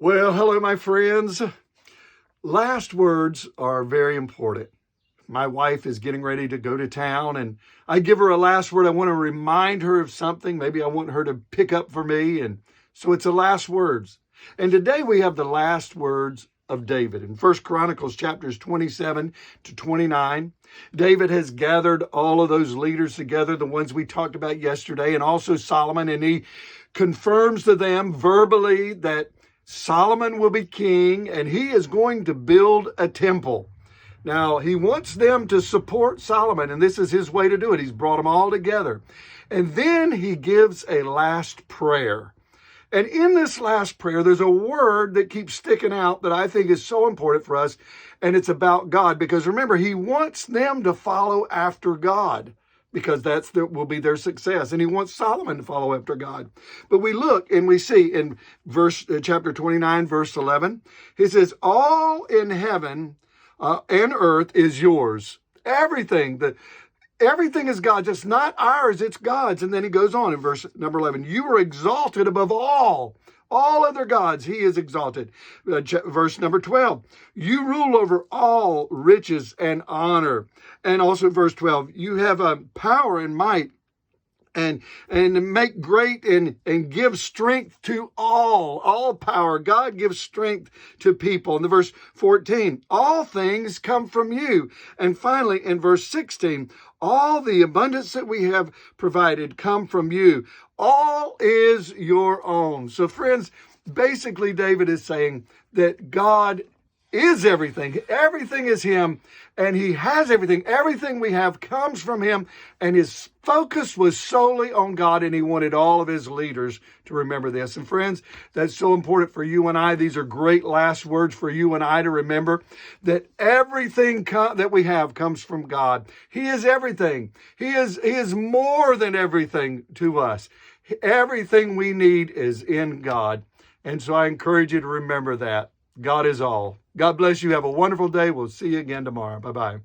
Well, hello, my friends. Last words are very important. My wife is getting ready to go to town, and I give her a last word. I want to remind her of something. Maybe I want her to pick up for me. And so it's the last words. And today we have the last words of David. In First Chronicles chapters 27 to 29, David has gathered all of those leaders together, the ones we talked about yesterday, and also Solomon, and he confirms to them verbally that Solomon will be king, and he is going to build a temple. Now, he wants them to support Solomon, and this is his way to do it. He's brought them all together. And then he gives a last prayer. And in this last prayer, there's a word that keeps sticking out that I think is so important for us, and it's about God. Because remember, he wants them to follow after God, because will be their success. And he wants Solomon to follow after God. But we look and we see in chapter 29, verse 11, he says, all in heaven and earth is yours. Everything is God, just not ours, it's God's. And then he goes on in verse number 11, you are exalted above all other gods, he is exalted. Verse number 12, you rule over all riches and honor. And also verse 12, you have power and might and make great and give strength to all power. God gives strength to people. In the verse 14, all things come from you. And finally, in verse 16, all the abundance that we have provided come from you. All is your own. So friends, basically David is saying that God is everything. Everything is him, and he has everything. Everything we have comes from him, and his focus was solely on God, and he wanted all of his leaders to remember this. And friends, that's so important for you and I. These are great last words for you and I to remember, that everything that we have comes from God. He is everything. He is more than everything to us. Everything we need is in God. And so I encourage you to remember that. God is all. God bless you. Have a wonderful day. We'll see you again tomorrow. Bye-bye.